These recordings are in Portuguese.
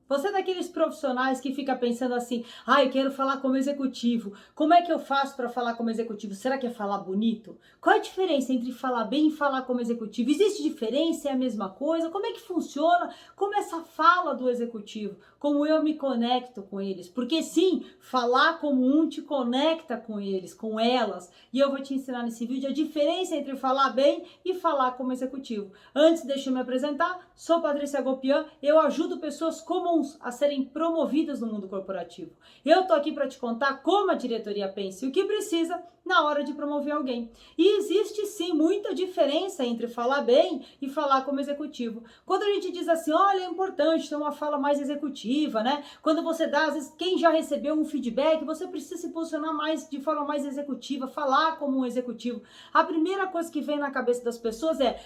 Você é daqueles profissionais que fica pensando assim, eu quero falar como executivo. Como é que eu faço para falar como executivo? Será que é falar bonito? Qual é a diferença entre falar bem e falar como executivo? Existe diferença? É a mesma coisa? Como é que funciona? Como essa fala do executivo? Como eu me conecto com eles? Porque sim, falar como um te conecta com eles, com elas. E eu vou te ensinar nesse vídeo a diferença entre falar bem e falar como executivo. Antes, deixa eu me apresentar. Sou Patrícia Gopian. Eu ajudo pessoas comuns a serem promovidas no mundo corporativo. Eu tô aqui para te contar como a diretoria pensa e o que precisa na hora de promover alguém. E existe sim muita diferença entre falar bem e falar como executivo. Quando a gente diz assim, olha, é importante ter uma fala mais executiva, né? Quando você dá, às vezes, quem já recebeu um feedback, você precisa se posicionar mais de forma mais executiva, falar como um executivo. A primeira coisa que vem na cabeça das pessoas é,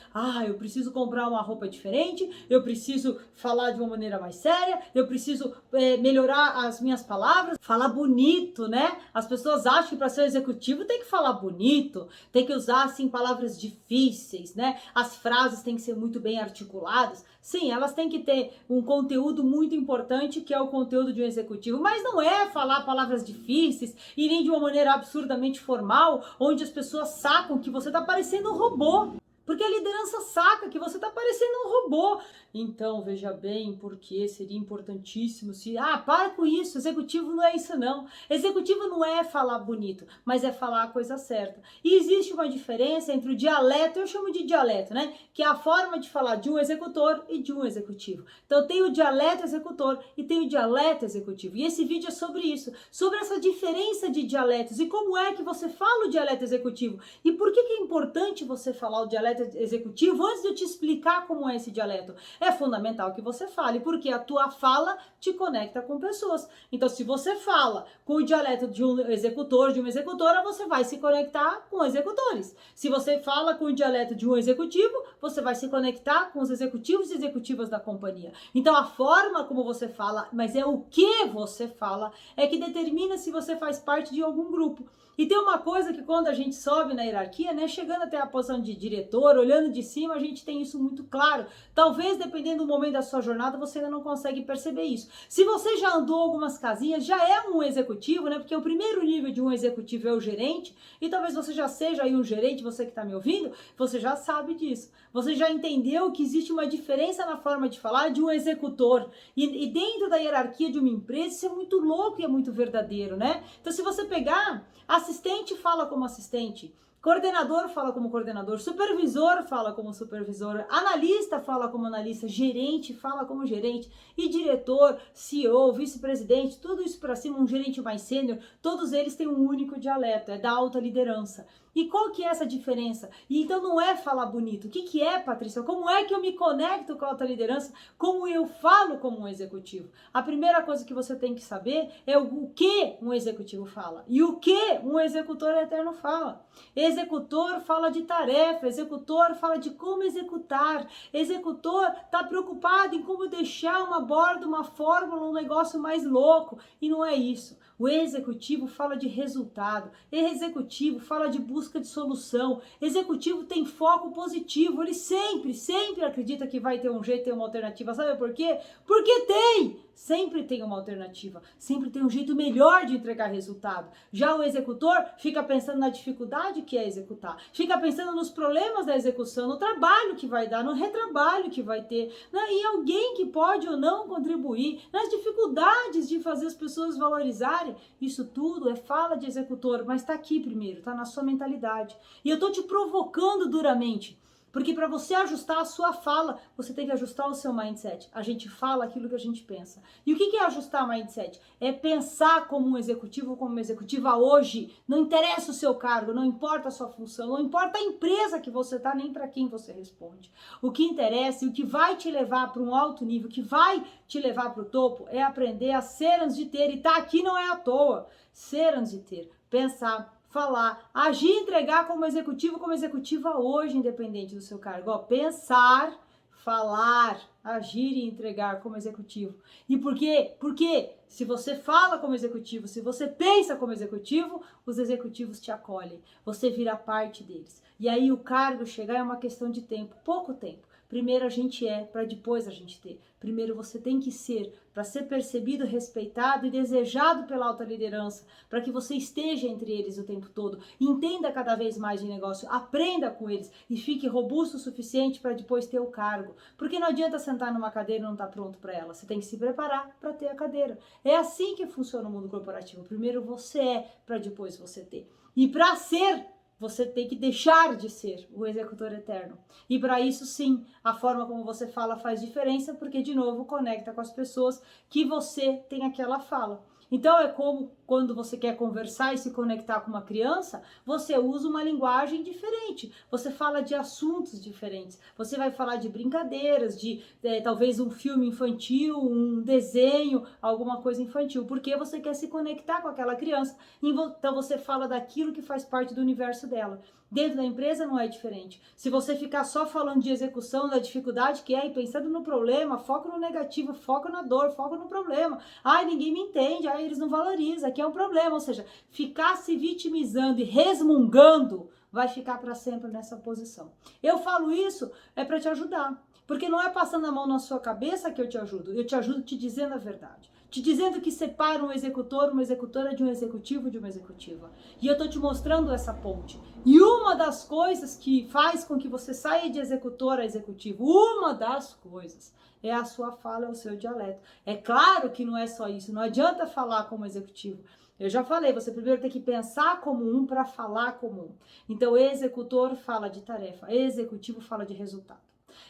eu preciso comprar uma roupa diferente, eu preciso falar de uma maneira mais séria, eu preciso melhorar as minhas palavras, falar bonito, né? As pessoas acham que para ser executivo tem que falar bonito, tem que usar assim palavras difíceis, né? As frases têm que ser muito bem articuladas. Sim, elas têm que ter um conteúdo muito importante, que é o conteúdo de um executivo, mas não é falar palavras difíceis e nem de uma maneira absurdamente formal, onde as pessoas sacam que você está parecendo um robô. Porque a liderança saca que você está parecendo um robô. Então, veja bem, porque seria importantíssimo se... para com isso, executivo não é isso não. Executivo não é falar bonito, mas é falar a coisa certa. E existe uma diferença entre o dialeto, eu chamo de dialeto, né? Que é a forma de falar de um executor e de um executivo. Então, tem o dialeto executor e tem o dialeto executivo. E esse vídeo é sobre isso, sobre essa diferença de dialetos e como é que você fala o dialeto executivo. E por que é importante você falar o dialeto executivo antes de eu te explicar como é esse dialeto? É fundamental que você fale, porque a tua fala te conecta com pessoas. Então, se você fala com o dialeto de um executor, de uma executora, você vai se conectar com executores. Se você fala com o dialeto de um executivo, você vai se conectar com os executivos e executivas da companhia. Então, a forma como você fala, mas é o que você fala, é que determina se você faz parte de algum grupo. E tem uma coisa que quando a gente sobe na hierarquia, né, chegando até a posição de diretor, olhando de cima, a gente tem isso muito claro. Talvez, dependendo do momento da sua jornada, você ainda não consegue perceber isso. Se você já andou algumas casinhas, já é um executivo, né, porque o primeiro nível de um executivo é o gerente, e talvez você já seja aí um gerente, você que está me ouvindo, você já sabe disso. Você já entendeu que existe uma diferença na forma de falar de um executor. E dentro da hierarquia de uma empresa, isso é muito louco e é muito verdadeiro, né? Então, se você pegar... Assistente fala como assistente, coordenador fala como coordenador, supervisor fala como supervisor, analista fala como analista, gerente fala como gerente, e diretor, CEO, vice-presidente, tudo isso para cima, um gerente mais sênior, todos eles têm um único dialeto, é da alta liderança. E qual que é essa diferença? E então não é falar bonito. O que é, Patrícia? Como é que eu me conecto com a alta liderança? Como eu falo como um executivo? A primeira coisa que você tem que saber é o que um executivo fala e o que um executor eterno fala. Executor fala de tarefa, executor fala de como executar, executor está preocupado em como deixar uma borda, uma fórmula, um negócio mais louco, e não é isso. O executivo fala de resultado, executivo fala de busca de solução, executivo tem foco positivo, ele sempre acredita que vai ter um jeito, ter uma alternativa, sabe por quê? Porque tem! Sempre tem uma alternativa, sempre tem um jeito melhor de entregar resultado. Já o executor fica pensando na dificuldade que é executar, fica pensando nos problemas da execução, no trabalho que vai dar, no retrabalho que vai ter, né? E alguém que pode ou não contribuir, nas dificuldades de fazer as pessoas valorizarem. Isso tudo é fala de executor, mas está aqui primeiro, está na sua mentalidade. E eu estou te provocando duramente. Porque para você ajustar a sua fala, você tem que ajustar o seu mindset. A gente fala aquilo que a gente pensa. E o que é ajustar o mindset? É pensar como um executivo, como uma executiva hoje. Não interessa o seu cargo, não importa a sua função, não importa a empresa que você está, nem para quem você responde. O que interessa e o que vai te levar para um alto nível, que vai te levar para o topo, é aprender a ser antes de ter. E tá aqui não é à toa. Ser antes de ter. Pensar, falar, agir e entregar como executivo, como executiva hoje, independente do seu cargo. Pensar, falar, agir e entregar como executivo. E por quê? Porque se você fala como executivo, se você pensa como executivo, os executivos te acolhem. Você vira parte deles. E aí o cargo chegar é uma questão de tempo, pouco tempo. primeiro a gente é, para depois a gente ter. Primeiro você tem que ser, para ser percebido, respeitado e desejado pela alta liderança, para que você esteja entre eles o tempo todo, entenda cada vez mais de negócio, aprenda com eles e fique robusto o suficiente para depois ter o cargo. Porque não adianta sentar numa cadeira e não estar pronto para ela, você tem que se preparar para ter a cadeira. É assim que funciona o mundo corporativo. Primeiro você é, para depois você ter. E para ser, você tem que deixar de ser o executor eterno. E para isso, sim, a forma como você fala faz diferença, porque, de novo, conecta com as pessoas que você tem aquela fala. Então, é como quando você quer conversar e se conectar com uma criança, você usa uma linguagem diferente. Você fala de assuntos diferentes. Você vai falar de brincadeiras, de talvez um filme infantil, um desenho, alguma coisa infantil, porque você quer se conectar com aquela criança. Então, você fala daquilo que faz parte do universo dela. Dentro da empresa não é diferente. Se você ficar só falando de execução, da dificuldade que é, e pensando no problema, foca no negativo, foca na dor, foca no problema. Ai, ninguém me entende, ai, eles não valorizam, aqui é um problema. Ou seja, ficar se vitimizando e resmungando vai ficar para sempre nessa posição. Eu falo isso para te ajudar, porque não é passando a mão na sua cabeça que eu te ajudo te dizendo a verdade. Te dizendo que separa um executor, uma executora de um executivo de uma executiva. E eu tô te mostrando essa ponte. E uma das coisas que faz com que você saia de executor a executivo, uma das coisas, é a sua fala, é o seu dialeto. É claro que não é só isso, não adianta falar como executivo. Eu já falei, você primeiro tem que pensar como um para falar como um. Então, executor fala de tarefa, executivo fala de resultado.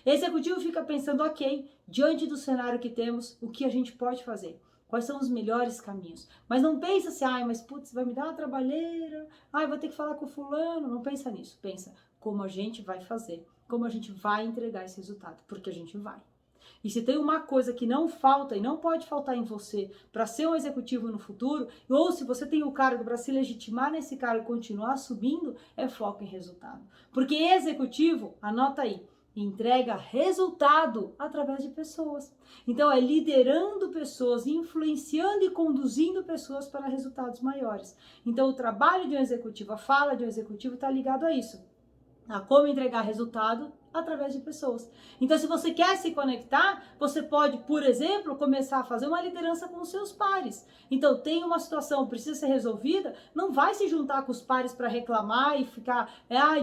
Executivo fica pensando, ok, diante do cenário que temos, o que a gente pode fazer? Quais são os melhores caminhos? Mas não pensa assim, ai, mas putz, vai me dar uma trabalheira, ai, vou ter que falar com o fulano. Não pensa nisso, pensa como a gente vai fazer, como a gente vai entregar esse resultado, porque a gente vai. E se tem uma coisa que não falta e não pode faltar em você para ser um executivo no futuro, ou se você tem o cargo para se legitimar nesse cargo e continuar subindo, é foco em resultado. Porque executivo, anota aí, entrega resultado através de pessoas. Então, é liderando pessoas, influenciando e conduzindo pessoas para resultados maiores. Então, o trabalho de um executivo, a fala de um executivo está ligado a isso. A como entregar resultado através de pessoas. Então, se você quer se conectar, você pode, por exemplo, começar a fazer uma liderança com os seus pares. Então, tem uma situação, precisa ser resolvida, não vai se juntar com os pares para reclamar e ficar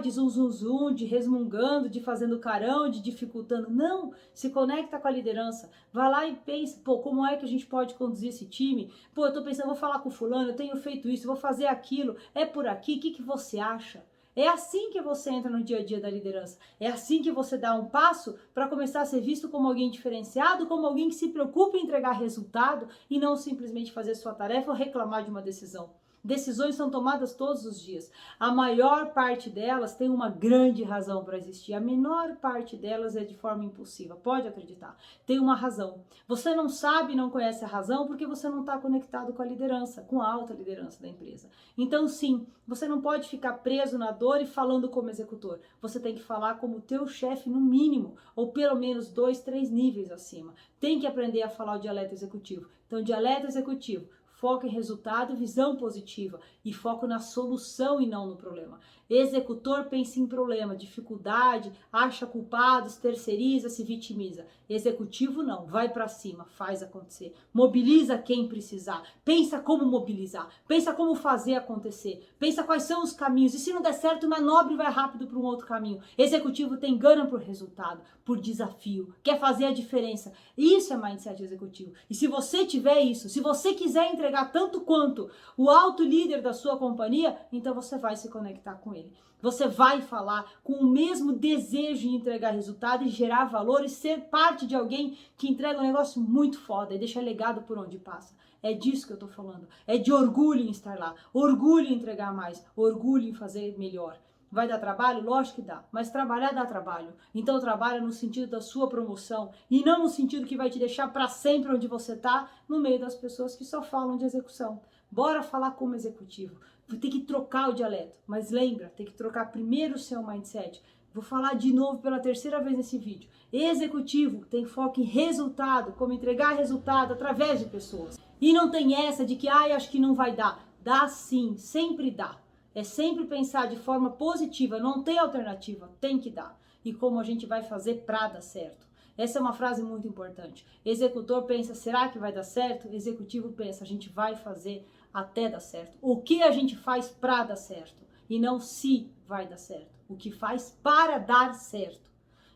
de zum, zum, zum, de resmungando, de fazendo carão, de dificultando. Não, se conecta com a liderança. Vai lá e pensa, como é que a gente pode conduzir esse time? Eu tô pensando, vou falar com o fulano, eu tenho feito isso, vou fazer aquilo, é por aqui, o que você acha? É assim que você entra no dia a dia da liderança. É assim que você dá um passo para começar a ser visto como alguém diferenciado, como alguém que se preocupa em entregar resultado e não simplesmente fazer sua tarefa ou reclamar de uma decisão. Decisões são tomadas todos os dias. A maior parte delas tem uma grande razão para existir. A menor parte delas é de forma impulsiva. Pode acreditar. Tem uma razão. Você não sabe, não conhece a razão porque você não está conectado com a liderança, com a alta liderança da empresa. Então, sim, você não pode ficar preso na dor e falando como executor. Você tem que falar como o teu chefe no mínimo, ou pelo menos 2, 3 níveis acima. Tem que aprender a falar o dialeto executivo. Então, dialeto executivo. Foco em resultado, visão positiva e foco na solução e não no problema. Executor pensa em problema, dificuldade, acha culpados, terceiriza, se vitimiza. Executivo não, vai para cima, faz acontecer. Mobiliza quem precisar. Pensa como mobilizar, pensa como fazer acontecer. Pensa quais são os caminhos e se não der certo, manobre e vai rápido para um outro caminho. Executivo tem gana por resultado, por desafio, quer fazer a diferença. Isso é mindset executivo. E se você tiver isso, se você quiser entregar tanto quanto o alto líder da sua companhia, então você vai se conectar com ele. Você vai falar com o mesmo desejo de entregar resultado e gerar valor e ser parte de alguém que entrega um negócio muito foda e deixa legado por onde passa. É disso que eu tô falando. É de orgulho em estar lá, orgulho em entregar mais, orgulho em fazer melhor. Vai dar trabalho? Lógico que dá, mas trabalhar dá trabalho. Então trabalha no sentido da sua promoção e não no sentido que vai te deixar para sempre onde você tá, no meio das pessoas que só falam de execução. Bora falar como executivo. Tem que trocar o dialeto, mas lembra, tem que trocar primeiro o seu mindset. Vou falar de novo pela terceira vez nesse vídeo. Executivo tem foco em resultado, como entregar resultado através de pessoas. E não tem essa de que, acho que não vai dar. Dá sim, sempre dá. É sempre pensar de forma positiva, não tem alternativa, tem que dar. e como a gente vai fazer para dar certo. Essa é uma frase muito importante. Executor pensa, será que vai dar certo? Executivo pensa, a gente vai fazer até dar certo. O que a gente faz para dar certo? E não se vai dar certo. O que faz para dar certo.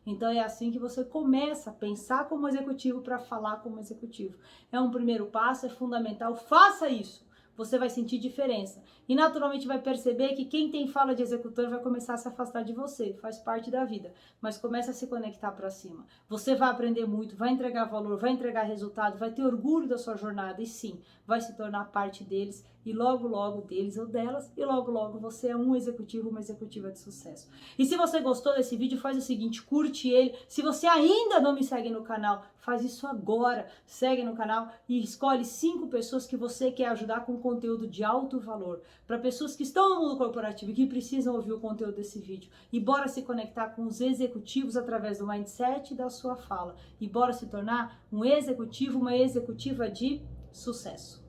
Então é assim que você começa a pensar como executivo para falar como executivo. É um primeiro passo, é fundamental. Faça isso. Você vai sentir diferença. E naturalmente vai perceber que quem tem fala de executor vai começar a se afastar de você. Faz parte da vida. Mas começa a se conectar para cima. Você vai aprender muito, vai entregar valor, vai entregar resultado, vai ter orgulho da sua jornada. E sim, vai se tornar parte deles. E logo, logo deles ou delas. E logo, logo você é um executivo, uma executiva de sucesso. E se você gostou desse vídeo, faz o seguinte, curte ele. Se você ainda não me segue no canal, faz isso agora. Segue no canal e escolhe 5 pessoas que você quer ajudar com conteúdo de alto valor. Para pessoas que estão no mundo corporativo e que precisam ouvir o conteúdo desse vídeo. E bora se conectar com os executivos através do mindset da sua fala. E bora se tornar um executivo, uma executiva de sucesso.